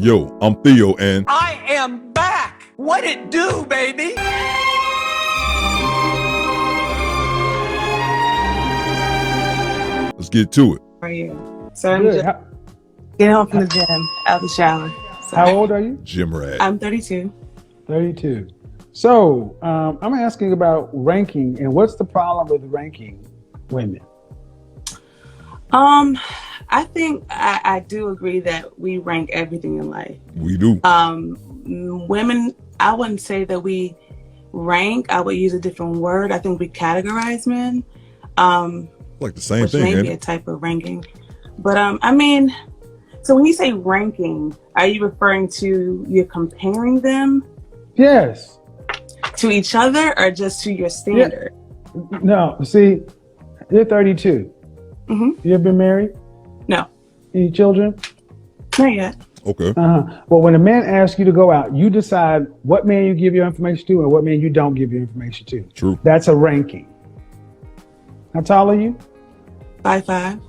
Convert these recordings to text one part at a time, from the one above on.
Yo, I'm Theo and I am back. What it do, baby? let's get to it. How are you? So I'm Good. just getting home from the gym, out the shower. So How old are you? Gym rat. I'm 32. 32. So I'm asking about ranking and what's the problem with ranking women? I think I do agree that we rank everything in life. We do. Women, I wouldn't say that we rank. I would use a different word. I think we categorize men. Like the same which thing, may ain't be a it? type of ranking. But I mean, so when you say ranking, are you referring to you're comparing them Yes. to each other or just to your standard? Yeah. No, see, you're 32. Mm-hmm. You ever been married? No. Any children? Not yet. Okay. Well, when a man asks you to go out, you decide what man you give your information to and what man you don't give your information to. True. That's a ranking. How tall are you? 5'5".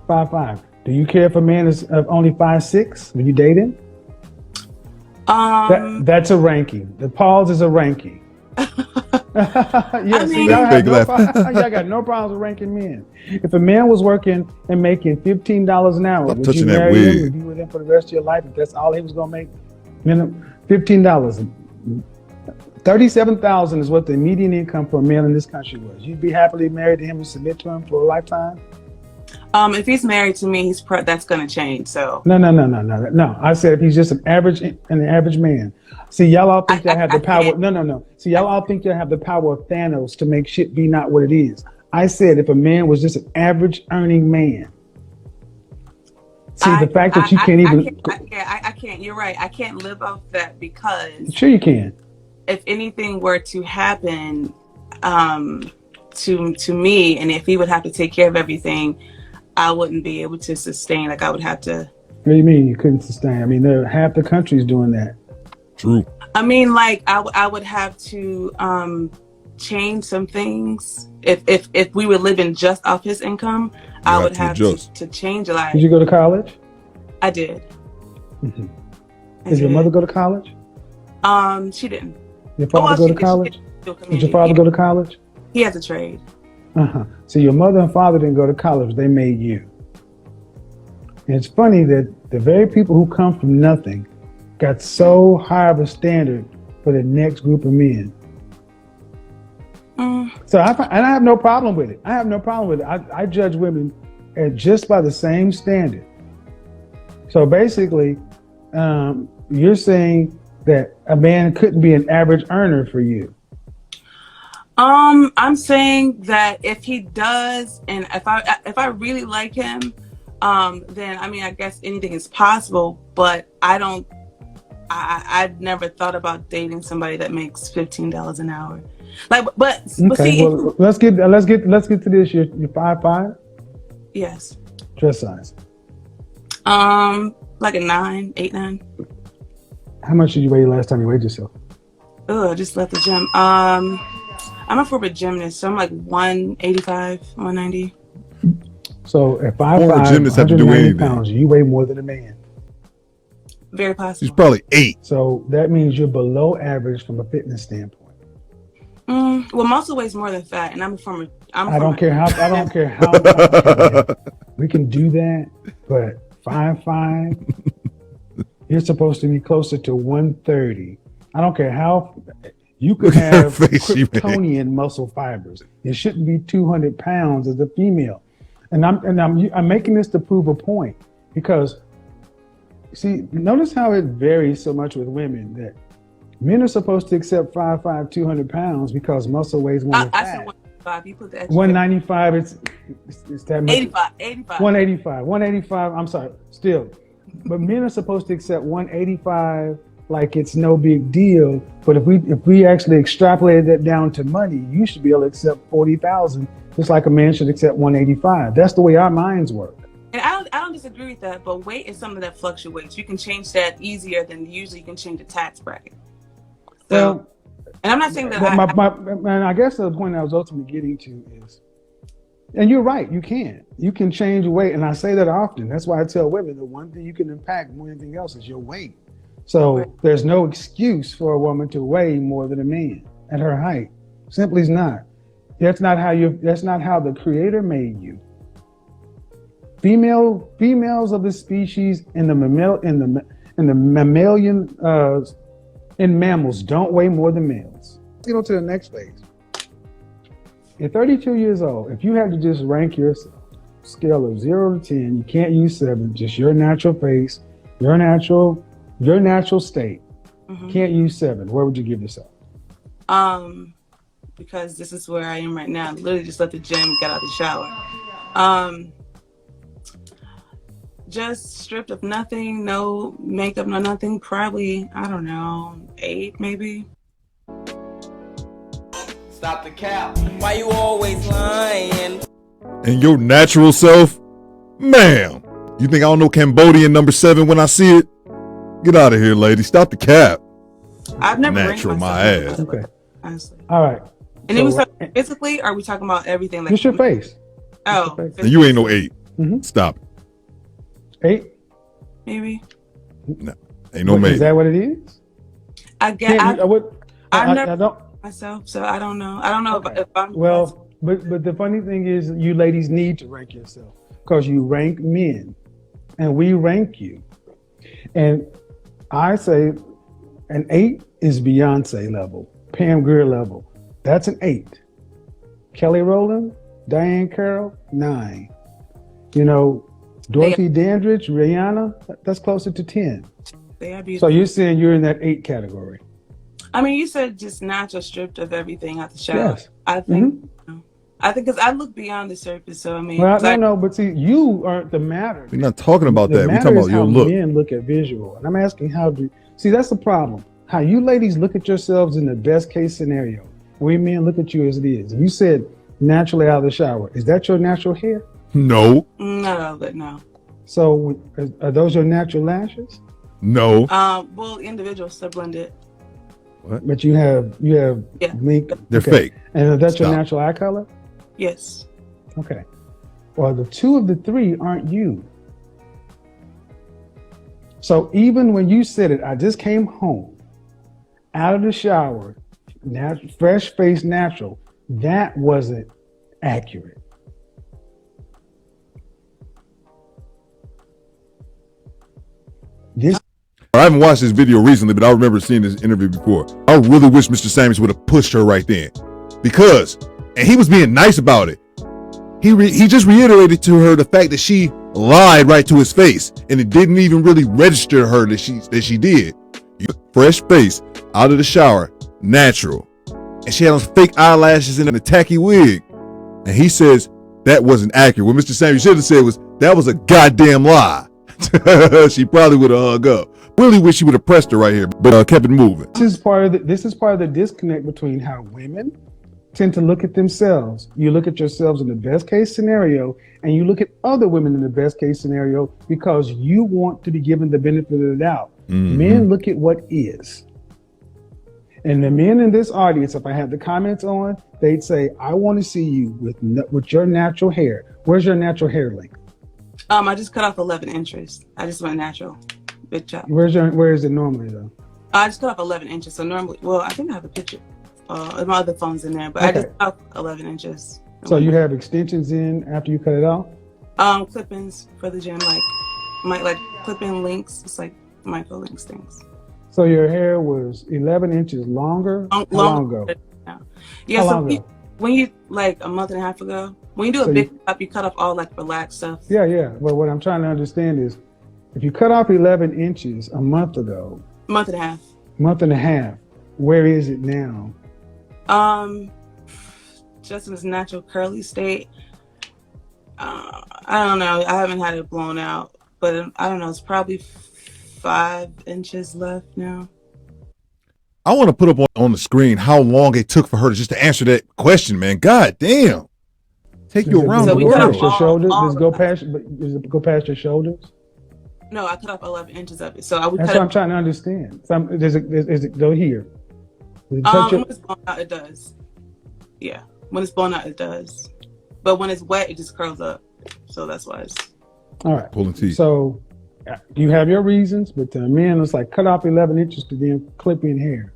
5'5". Do you care if a man is only 5'6" when you date him? That's a ranking. The pause is a ranking. Yes, y'all got no problems with ranking men. If a man was working and making $15 an hour, would you marry him and be with him for the rest of your life if that's all he was gonna make? $15. $37,000 is what the median income for a male in this country was. You'd be happily married to him and submit to him for a lifetime? If he's married to me, that's gonna change. So No. I said if he's just an average man. See, y'all all think y'all have the power. No. See, y'all all think y'all have the power of Thanos to make shit be not what it is. I said if a man was just an average earning man. See, the fact that you can't even. I can't. You're right. I can't live off that because. Sure, you can. If anything were to happen, to me, and if he would have to take care of everything, I wouldn't be able to sustain. Like I would have to. What do you mean you couldn't sustain? I mean, half the country's doing that. True. I mean, like I would have to change some things. If we were living just off his income, I would have to change a lot. Did you go to college? I did. Mm-hmm. Did your mother go to college? She didn't. Your father go to college? Did your father go to college? He has a trade. So your mother and father didn't go to college, they made you. And it's funny that the very people who come from nothing got so high of a standard for the next group of men. So I have no problem with it. I judge women just by the same standard. So basically, you're saying that a man couldn't be an average earner for you. I'm saying that if he does, and if I really like him, then I mean I guess anything is possible. But I've never thought about dating somebody that makes $15 an hour. But see, well, let's get to this. You're 5'5"? Yes. Dress size? Like a 9, 8, 9. How much did you weigh last time you weighed yourself? Oh, I just left the gym. I'm a former gymnast, so I'm like 185, 190. So at 5'5", 190 pounds, you weigh more than a man. Very possible. He's probably 8. So that means you're below average from a fitness standpoint. Well, muscle weighs more than fat, and I don't care how we can do that, but 5'5", you're supposed to be closer to 130. I don't care how you could have Kryptonian muscle fibers. It shouldn't be 200 pounds as a female. And I'm making this to prove a point because, see, notice how it varies so much with women that men are supposed to accept 5'5", 200 pounds because muscle weighs more than fat. I said 195. You put the extra 195. It's that much. 85. 185. I'm sorry. Still, but men are supposed to accept 185 like it's no big deal. But if we actually extrapolated that down to money, you should be able to accept 40,000, just like a man should accept 185. That's the way our minds work. And I don't disagree with that, but weight is something that fluctuates. You can change that easier than usually you can change the tax bracket. So, and I'm not saying that I guess the point I was ultimately getting to is, and you're right, you can change weight, and I say that often. That's why I tell women the one thing you can impact more than anything else is your weight. So there's no excuse for a woman to weigh more than a man at her height. Simply is not. That's not how the creator made you. Females of the species in mammals don't weigh more than males. Let's go to the next phase. At 32 years old, if you had to just rank yourself, scale of 0 to 10, you can't use 7, just your natural face, your natural state. Can't use 7. Where would you give yourself? Because this is where I am right now. I literally just left the gym, got out the shower. Just stripped of nothing, no makeup, no nothing. Probably, I don't know, 8 maybe. Stop the cap. Why you always lying? And your natural self? Ma'am, you think I don't know Cambodian number 7 when I see it? Get out of here, lady. Stop the cap. I've never natural my ass. Okay. Honestly. All right. And then we talking physically, or are we talking about everything? Like just your face. Oh. Your face. And you ain't no 8. Stop it. 8? Maybe. No. Ain't no maybe. Is that what it is? I guess. I never don't myself, so I don't know. I don't know okay. if I'm. Well, but the funny thing is, you ladies need to rank yourself because you rank men, and we rank you. And I say an 8 is Beyoncé level, Pam Grier level. That's an 8. Kelly Rowland, Diane Carroll, 9. You know, Dorothy Dandridge, Rihanna, that's closer to 10. So you're saying you're in that 8 category. I mean, you said just natural, stripped of everything out the shower. Yes. I think, because I look beyond the surface. So I mean, well, no, but see, you aren't the matter. We're not talking about that. We're talking about your look. Men look at visual, and I'm asking see, that's the problem. How you ladies look at yourselves in the best case scenario. We men look at you as it is. You said naturally out of the shower. Is that your natural hair? No. Not all of it, no. So are those your natural lashes? No. Well, individuals are blended. What? But you have mink. They're fake. And that's your natural eye color? Yes. Okay. Well, the 2 of the 3 aren't you. So even when you said it, I just came home out of the shower, fresh face, natural, that wasn't accurate. I haven't watched this video recently, but I remember seeing this interview before. I really wish Mr. Samuels would have pushed her right then, and he was being nice about it. He just reiterated to her the fact that she lied right to his face, and it didn't even really register to her that she did. Fresh face, out of the shower, natural, and she had on fake eyelashes and a tacky wig. And he says that wasn't accurate. What Mr. Samuels should have said was that was a goddamn lie. She probably would have hung up. Really wish she would have pressed her right here, but kept it moving. This is part of the disconnect between how women tend to look at themselves. You look at yourselves in the best case scenario, and you look at other women in the best case scenario because you want to be given the benefit of the doubt. Men look at what is. And the men in this audience, if I had the comments on, they'd say, I want to see you with your natural hair. Where's your natural hair length? I just cut off 11 inches. I just went natural. Big chop. Where is it normally though? I just cut off 11 inches. So normally, well, I think I have a picture. My other phone's in there, but I just cut off 11 inches. So you have extensions in after you cut it off? Clip-ins for the gym, like clip-in links. It's like micro links things. So your hair was 11 inches longer? How long ago? Yeah, when you, like a month and a half ago, when you do a big cut, you cut off all like relaxed stuff. Yeah. But what I'm trying to understand is, if you cut off 11 inches a month ago. Month and a half. Month and a half. Where is it now? Just in its natural curly state. I don't know. I haven't had it blown out, but I don't know. It's probably 5 inches left now. I want to put up on the screen how long it took for her to answer that question, man. God damn. Take you around the world. Your shoulders? Does it go past your shoulders? No, I cut off 11 inches of it. So that's what I'm trying to understand. Does it go here? When it's blown out, it does. Yeah. When it's blown out, it does. But when it's wet, it just curls up. So that's why it's... All right. Pulling teeth. So You have your reasons, but to men, it's like cut off 11 inches to then clip in hair.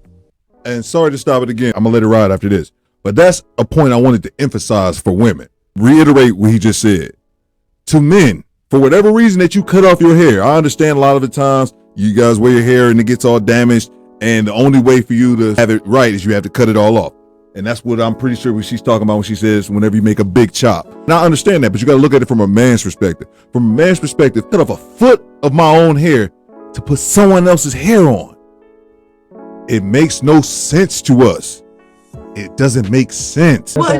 And sorry to stop it again. I'm gonna let it ride after this. But that's a point I wanted to emphasize for women. Reiterate what he just said. To men, for whatever reason that you cut off your hair, I understand a lot of the times you guys wear your hair and it gets all damaged, and the only way for you to have it right is you have to cut it all off. And that's what I'm pretty sure what she's talking about when she says whenever you make a big chop. Now I understand that, but you got to look at it from a man's perspective. From a man's perspective, cut off a foot of my own hair to put someone else's hair on. It makes no sense to us. It doesn't make sense. Well,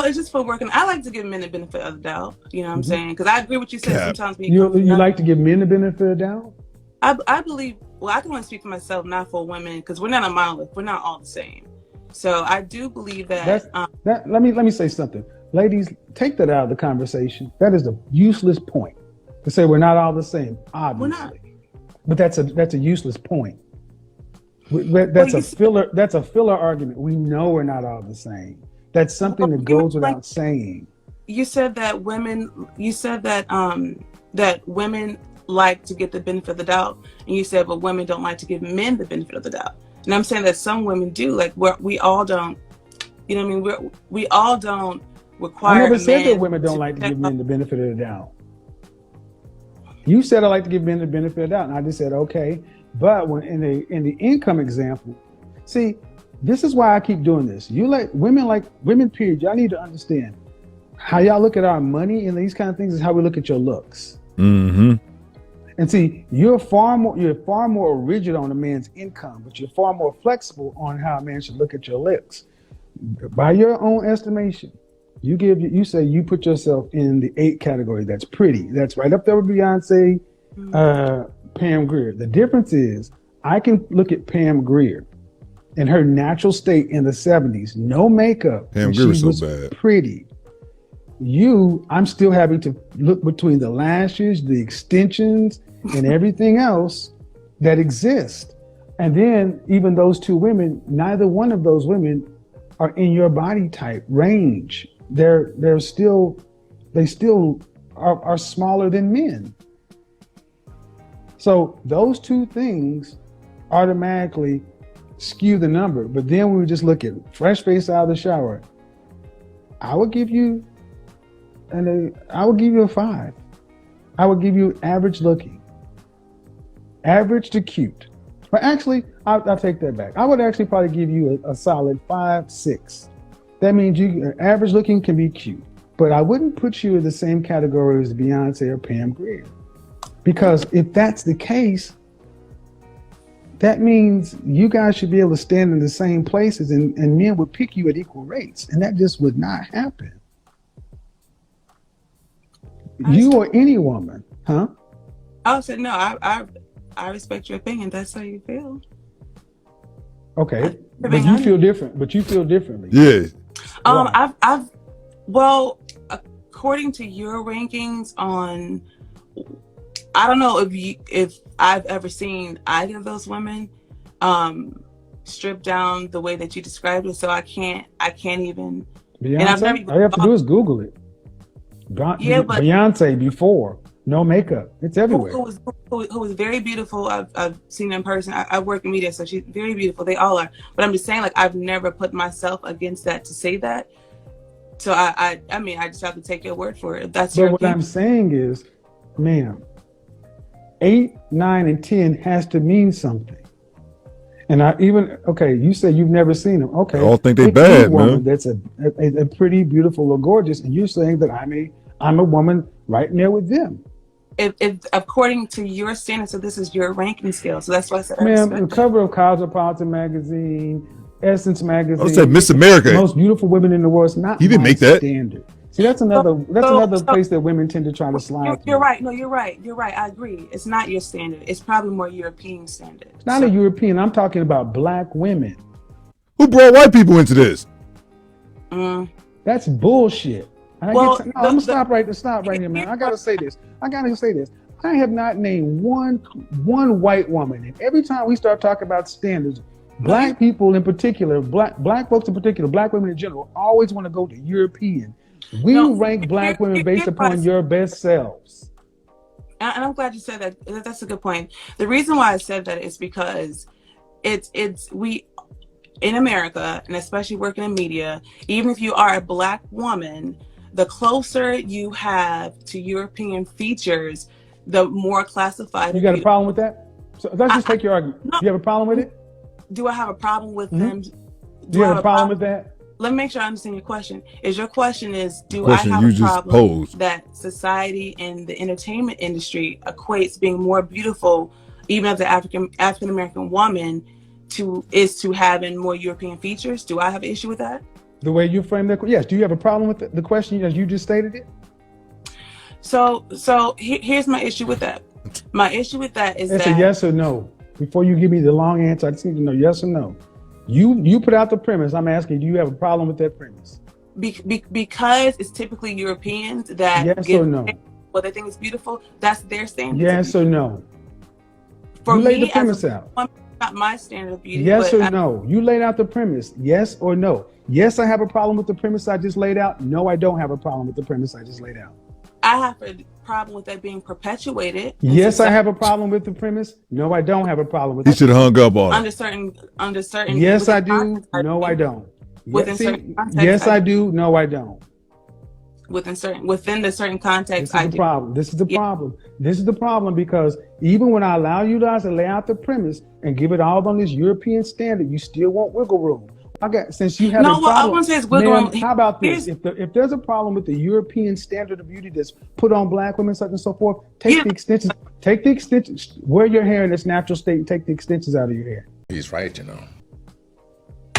it's just for working. I like to give men the benefit of the doubt. You know what I'm saying? Because I agree with you said. Sometimes you like to give men the benefit of the doubt. I believe. Well, I can only speak for myself, not for women, because we're not a monolith. We're not all the same. So I do believe that. Let me say something, ladies. Take that out of the conversation. That is a useless point to say we're not all the same. Obviously, but that's a useless point. That's a filler argument. We know we're not all the same. That's something that goes without saying. You said that women. You said that that women like to get the benefit of the doubt, and you said, but women don't like to give men the benefit of the doubt. And I'm saying that some women do. Like we all don't. You know what I mean? We all don't require. I never said that women don't like to give men the benefit of the doubt. You said I like to give men the benefit of the doubt, and I just said okay. But when in the income example, see, this is why I keep doing this. Women, period. Y'all need to understand how y'all look at our money and these kind of things is how we look at your looks. Mm-hmm. And see, you're far more rigid on a man's income, but you're far more flexible on how a man should look at your looks. By your own estimation, you say you put yourself in the 8 category. That's pretty. That's right up there with Beyonce, Pam Grier. The difference is I can look at Pam Grier in her natural state in the 70s, no makeup. Pam Grier was so bad. Pretty. I'm still having to look between the lashes, the extensions, and everything else that exists. And then even those two women, neither one of those women are in your body type range. They still are smaller than men. So those two things automatically skew the number. But then when we just look at fresh face out of the shower, I would give you a 5. I would give you average looking, average to cute. But actually, I'll take that back. I would actually probably give you a solid 5, 6. That means average looking can be cute, but I wouldn't put you in the same category as Beyonce or Pam Grier. Because if that's the case, that means you guys should be able to stand in the same places and men would pick you at equal rates. And that just would not happen. You or any woman, huh? I said no. I respect your opinion. That's how you feel. Okay, but you feel different. But you feel differently. Yeah. Well, according to your rankings on, I don't know if I've ever seen either of those women stripped down the way that you described it. So I can't even. Beyonce, all you have to do is Google it. Beyonce before, no makeup. It's everywhere. Who was very beautiful. I've seen her in person. I work in media, so she's very beautiful. They all are. But I'm just saying, like, I've never put myself against that to say that. So I mean, I just have to take your word for it. If that's your opinion. What I'm saying is, ma'am, 8, 9, and 10 has to mean something. And you say you've never seen them. Okay. I all think they bad, man. That's a pretty beautiful or gorgeous, and you're saying that I'm a woman right in there with them. If according to your standards, so this is your ranking scale. So that's why I said, ma'am, the cover of Cosmopolitan magazine, Essence magazine. I said Miss America. Most beautiful women in the world. It's not. You didn't make that standard. See, that's another place that women tend to try to slide. You're right. No, you're right. You're right. I agree. It's not your standard. It's probably more European standard. It's not a European. I'm talking about black women. Who brought white people into this? That's bullshit. I'm gonna stop right here, man. I gotta say this. I have not named one white woman, and every time we start talking about standards, black people in particular, black folks in particular, black women in general, always want to go to European. We rank black women based upon your best selves. And I'm glad you said that. That's a good point. The reason why I said that is because we in America, and especially working in media, even if you are a Black woman, the closer you have to European features, the more classified. You got a problem with that? So let's just take your argument. No. Do you have a problem with it? Do I have a problem with them? Do you have a problem with that? Let me make sure I understand your question. Your question is, do Question I have you a just problem posed. that society and the entertainment industry equates being more beautiful, even as an African American woman, to having more European features? Do I have an issue with that? The way you frame that, yes. Do you have a problem with the question as you just stated it? So here's my issue with that. My issue with that is it's that a yes or no. Before you give me the long answer, I just need to know yes or no. You put out the premise. I'm asking, do you have a problem with that premise? Because it's typically Europeans that yes or no. What they think is beautiful. That's their standard. Yes or no. For you me, laid the premise out. Not my standard of beauty. Yes or no. You laid out the premise. Yes or no. Yes, I have a problem with the premise I just laid out. No, I don't have a problem with the premise I just laid out. I have a problem with that being perpetuated. Yes, I have a problem with the premise. No, I don't have a problem with it. He should have hung up on under certain. Yes, I do. No, I don't. Within certain context, yes, I do. No, I don't. Within the certain context, this is the problem. This is the problem. This is the problem because even when I allow you guys to lay out the premise and give it all on this European standard, you still want wiggle room. Since you have a problem. No, I won't say it's wiggle room. How about this? If there's a problem with the European standard of beauty that's put on Black women, such and so forth, take the extensions. Take the extensions. Wear your hair in its natural state and take the extensions out of your hair. He's right, you know.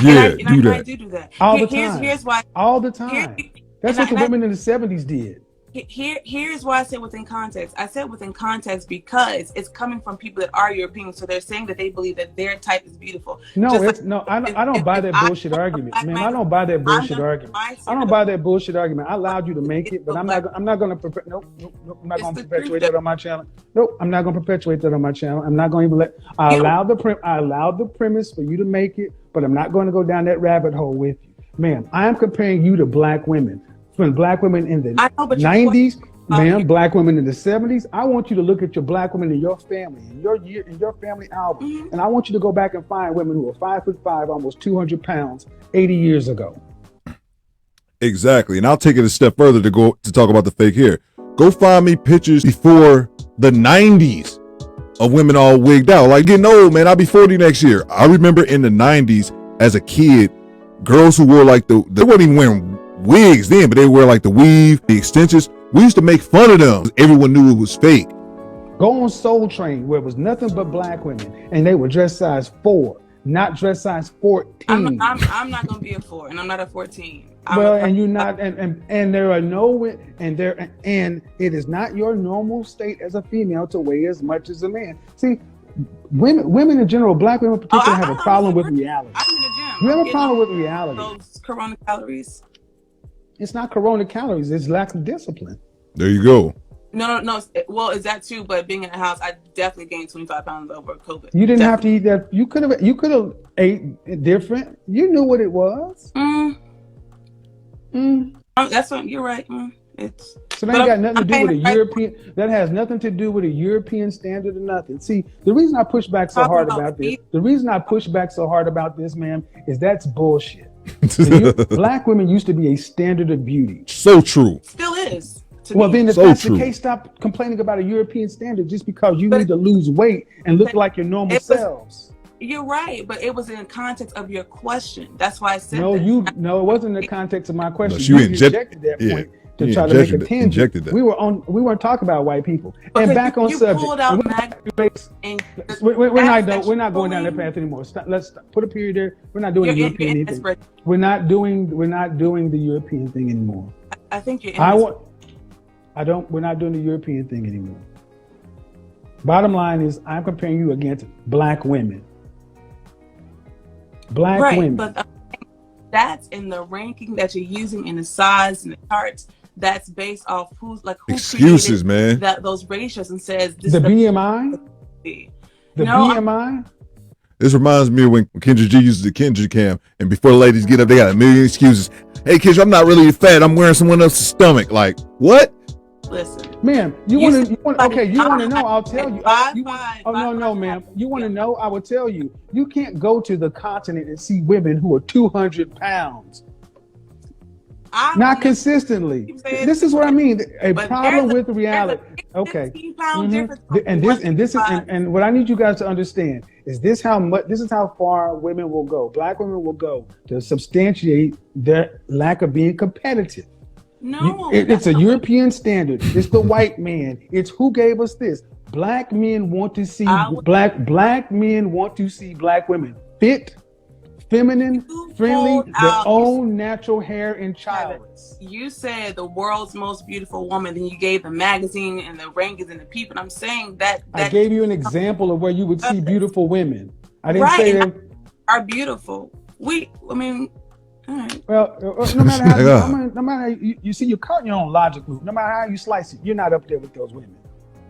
Yeah, I do that all the time. Here's why. All the time. That's what the women in the 70s did. Here's why I said within context. I said within context because it's coming from people that are European, so they're saying that they believe that their type is beautiful. No, I don't buy that bullshit argument, man. I don't buy that bullshit argument. I don't buy that bullshit argument. I allowed you to make it, but I'm not going to. Nope. I'm not going to perpetuate that on my channel. Nope. I'm not going to perpetuate that on my channel. I'm not going to even let. I allowed the premise for you to make it, but I'm not going to go down that rabbit hole with you, ma'am. I am comparing you to Black women. When Black women in the 90s, ma'am, Black women in the 70s, I want you to look at your Black women in your family, in your family album, and I want you to go back and find women who are 5'5", almost 200 pounds, 80 years ago. Exactly, and I'll take it a step further to talk about the fake hair. Go find me pictures before the 90s of women all wigged out, like getting old, man. I'll be 40 next year. I remember in the 90s as a kid, girls who wore like they weren't even wearing wigs then, but they wear like the weave, the extensions. We used to make fun of them. Everyone knew it was fake. Go on Soul Train where it was nothing but Black women and they were dress size 4, not dress size 14. I'm not gonna be a 4 and I'm not a 14. And you're not, and there are no, and it is not your normal state as a female to weigh as much as a man. See, women in general, Black women in particular, have a problem with reality. I'm in the gym. You have a problem with reality. Those Corona calories. It's not Corona calories. It's lack of discipline. There you go. No. Well, is that too? But being in the house, I definitely gained 25 pounds over COVID. You didn't have to eat that. You could have ate different. You knew what it was. That's what you're right. So that ain't got nothing to do with a European. That has nothing to do with a European standard or nothing. See, the reason I push back so hard about this. The reason I push back so hard about this, ma'am, is that's bullshit. Black women used to be a standard of beauty. So true. Still is. Well, then if that's the case, stop complaining about a European standard just because you need to lose weight and look like your normal selves. You're right, but it was in the context of your question. That's why I said no, it wasn't in the context of my question. No, you injected that point to try to make a tangent. We weren't talking about white people. Because and back on subject. We're not going down that path anymore. Let's put a period there. We're not doing the European thing. We're not doing the European thing anymore. I think you're we're not doing the European thing anymore. Bottom line is I'm comparing you against Black women. Black women. But that's in the ranking that you're using in the size and the charts. That's based off who excuses, man. Those ratios and says this the BMI. BMI. This reminds me of when Kendra G uses the Kendra cam, and before the ladies get up, they got a million excuses. Hey, Kendra, I'm not really fat. I'm wearing someone else's stomach. Like what? Listen, Ma'am, you want to know? I'll tell you. No, ma'am. You want to know? I will tell you. You can't go to the continent and see women who are 200 pounds. Not consistently. This is what I mean. A problem with reality. Okay. And what I need you guys to understand is this is how far women will go. Black women will go to substantiate their lack of being competitive. No, it's a European standard. It's the white man. It's who gave us this. Black men want to see black men want to see black women fit, feminine, friendly, their own natural hair and childless. You said the world's most beautiful woman, then you gave the magazine and the rankings and the people. I'm saying that I gave you an example of where you would see beautiful women. I didn't say they are beautiful. All right. Well, no matter how you see, you're caught in your own logic loop. No matter how you slice it, you're not up there with those women.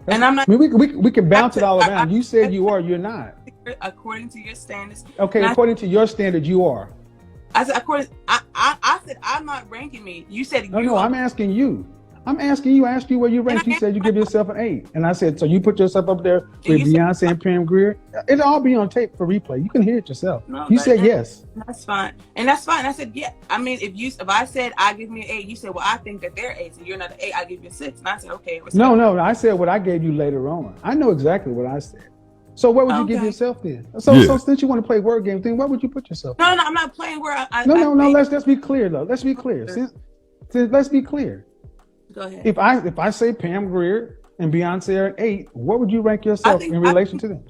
And I'm not. I mean, we can bounce it all around. You said you are. You're not. According to your standards. Okay, according to your standards, you are. I said I said I'm not ranking me. You said no. I'm asking you. I asked you where you rank. You said you give yourself an 8, and I said so. You put yourself up there with Beyonce and Pam Grier. It'll all be on tape for replay. You can hear it yourself. No, you said yes. That's fine, and that's fine. I said yeah. I mean, if I said I give me an 8, you said well I think that they're 8, so you're not an 8. I give you a 6, and I said okay. No. I said what I gave you later on. I know exactly what I said. So where would you give yourself then? So since you want to play word game thing, where would you put yourself? No, I'm not playing where I. No. Let's be clear though. Let's be clear. Let's be clear. Go ahead. If I say Pam Grier and Beyonce are an 8, what would you rank yourself in relation to them?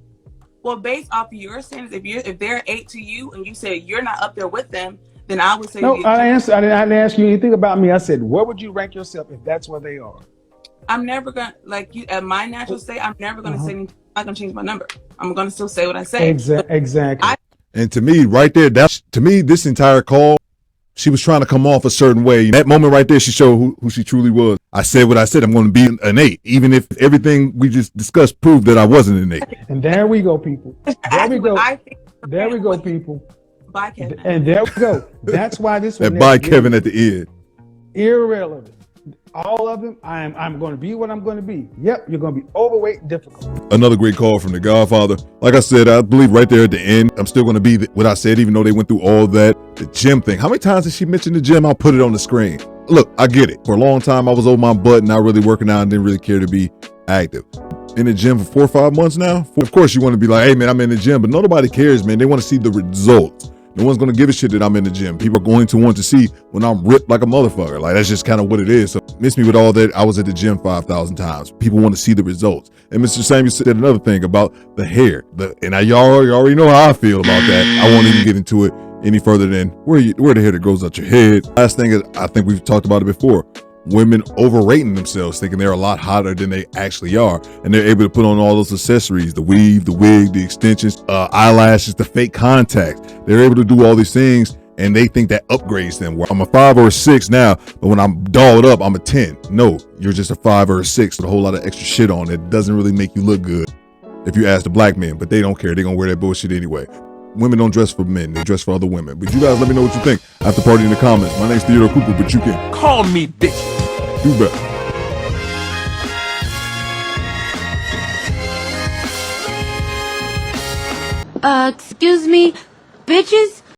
Well, based off of your standards, if they're 8 to you and you say you're not up there with them, then I would say no. I didn't ask you anything about me. I said, what would you rank yourself if that's where they are? I'm never gonna at my natural state. I'm never gonna say anything. I'm not gonna change my number. I'm gonna still say what I say. Exactly. And to me, right there, this entire call, she was trying to come off a certain way. That moment right there, she showed who she truly was. I said what I said. I'm going to be an 8, even if everything we just discussed proved that I wasn't an 8. And there we go, people. There we go, people. Bye, Kevin. And there we go. That's why this one. Bye, Kevin, at the end. Irrelevant. All of them, I'm going to be what I'm going to be. Yep, you're going to be overweight and difficult. Another great call from the Godfather. Like I said, I believe right there at the end, I'm still going to be what I said, even though they went through all that. The gym thing. How many times did she mention the gym? I'll put it on the screen. Look, I get it. For a long time, I was over my butt, not really working out and didn't really care to be active. In the gym for 4 or 5 months now. Of course, you want to be like, hey, man, I'm in the gym. But nobody cares, man. They want to see the results. No one's going to give a shit that I'm in the gym. People are going to want to see when I'm ripped like a motherfucker. Like, that's just kind of what it is. So miss me with all that. I was at the gym 5,000 times. People want to see the results. And Mr. Samuels said another thing about the hair. Y'all already know how I feel about that. I won't even get into it any further than where the hair that grows out your head. Last thing is, I think we've talked about it before. Women overrating themselves, thinking they're a lot hotter than they actually are. And they're able to put on all those accessories, the weave, the wig, the extensions, eyelashes, the fake contacts. They're able to do all these things and they think that upgrades them. Where I'm a 5 or a 6 now, but when I'm dolled up, I'm a 10. No, you're just a 5 or a 6 with a whole lot of extra shit on that doesn't really make you look good. If you ask the black men, but they don't care. They're going to wear that bullshit anyway. Women don't dress for men, they dress for other women. But you guys let me know what you think after party in the comments. My name's Theodore Cooper, but you can call me bitch. Do better. Excuse me, bitches?